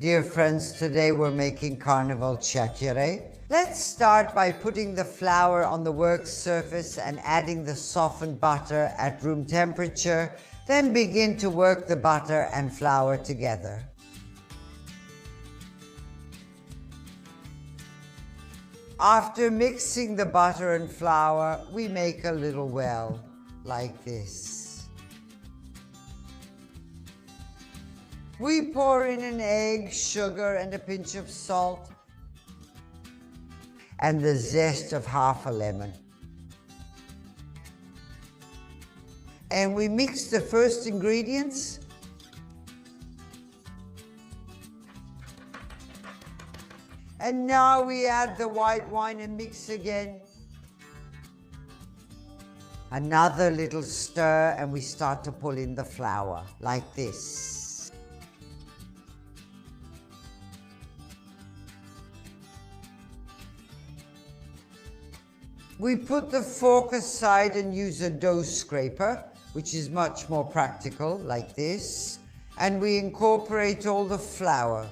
Dear friends, today we're making Carnival Chiacchiere. Let's start by putting the flour on the work surface and adding the softened butter at room temperature. Then begin to work the butter and flour together. After mixing the butter and flour, we make a little well, like this. We pour in an egg, sugar, and a pinch of salt, and the zest of half a lemon. And we mix the first ingredients. And now we add the white wine and mix again. Another little stir, and we start to pull in the flour, like this. We put the fork aside and use a dough scraper, which is much more practical, like this. And we incorporate all the flour.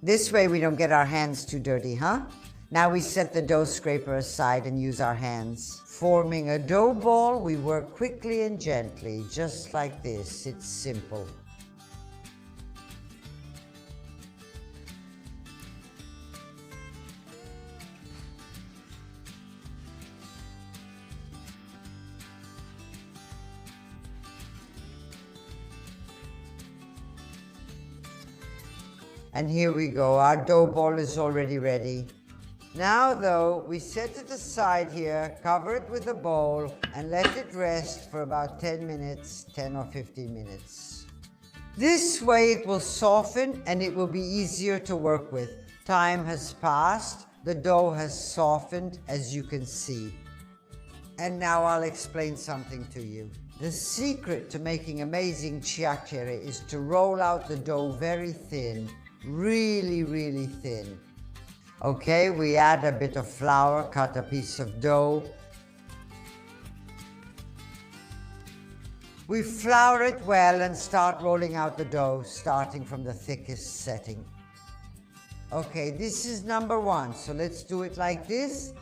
This way we don't get our hands too dirty, huh? Now we set the dough scraper aside and use our hands. Forming a dough ball, we work quickly and gently, just like this. It's simple. And here we go, our dough ball is already ready. Now though, we set it aside here, cover it with a bowl, and let it rest for about 10 minutes, 10 or 15 minutes. This way it will soften and it will be easier to work with. Time has passed, the dough has softened, as you can see. And now I'll explain something to you. The secret to making amazing chiacchiere is to roll out the dough very thin. Really, really thin. Okay, we add a bit of flour, cut a piece of dough. We flour it well and start rolling out the dough, starting from the thickest setting. Okay, this is number one, so let's do it like this.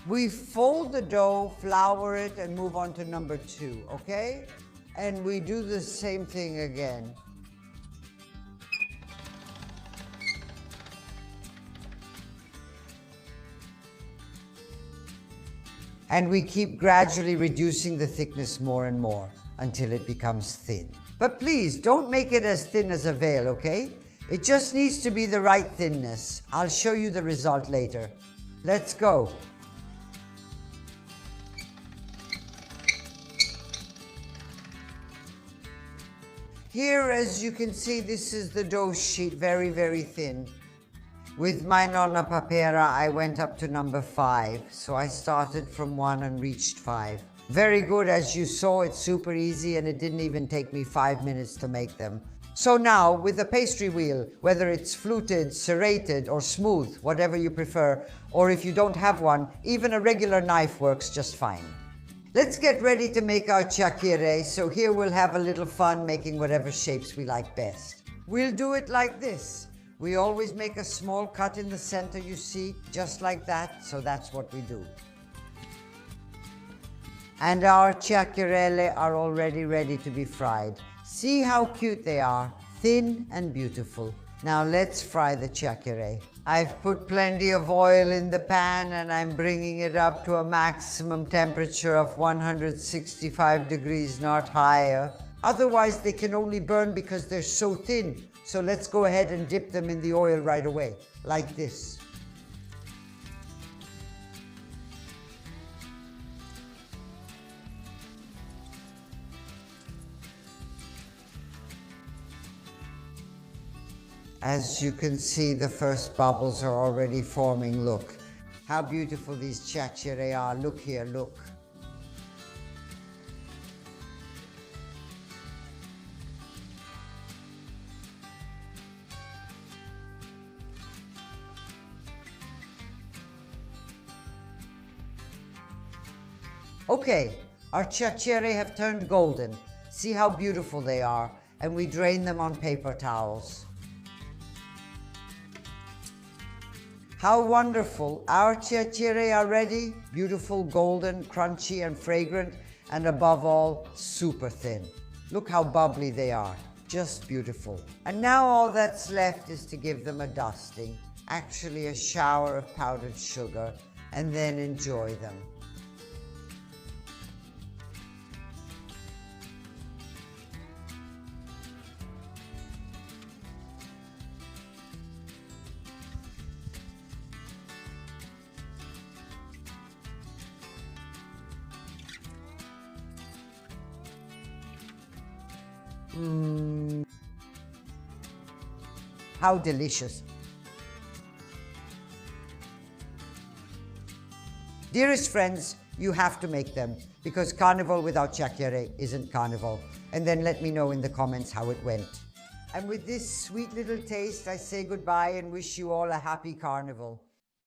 We fold the dough, flour it, and move on to number two, okay? And we do the same thing again. And we keep gradually reducing the thickness more and more until it becomes thin. But please, don't make it as thin as a veil, okay? It just needs to be the right thinness. I'll show you the result later. Let's go. Here, as you can see, this is the dough sheet, very, very thin. With my nonna papera, I went up to number 5. So I started from 1 and reached 5. Very good, as you saw, it's super easy and it didn't even take me 5 minutes to make them. So now, with a pastry wheel, whether it's fluted, serrated, or smooth, whatever you prefer, or if you don't have one, even a regular knife works just fine. Let's get ready to make our chiacchiere, so here we'll have a little fun making whatever shapes we like best. We'll do it like this. We always make a small cut in the center, you see, just like that, so that's what we do. And our chiacchierelle are already ready to be fried. See how cute they are, thin and beautiful. Now let's fry the chiacchiere. I've put plenty of oil in the pan and I'm bringing it up to a maximum temperature of 165 degrees, not higher. Otherwise they can only burn because they're so thin. So let's go ahead and dip them in the oil right away, like this. As you can see, the first bubbles are already forming. Look how beautiful these chiacchiere are. Look here, look. Okay, our chiacchiere have turned golden. See how beautiful they are, and we drain them on paper towels. How wonderful! Our chiacchiere are ready. Beautiful, golden, crunchy and fragrant, and above all, super thin. Look how bubbly they are. Just beautiful. And now all that's left is to give them a dusting, actually a shower of powdered sugar, and then enjoy them. How delicious. Dearest friends, you have to make them because Carnival without Chiacchiere isn't Carnival. And then let me know in the comments how it went. And with this sweet little taste, I say goodbye and wish you all a happy Carnival.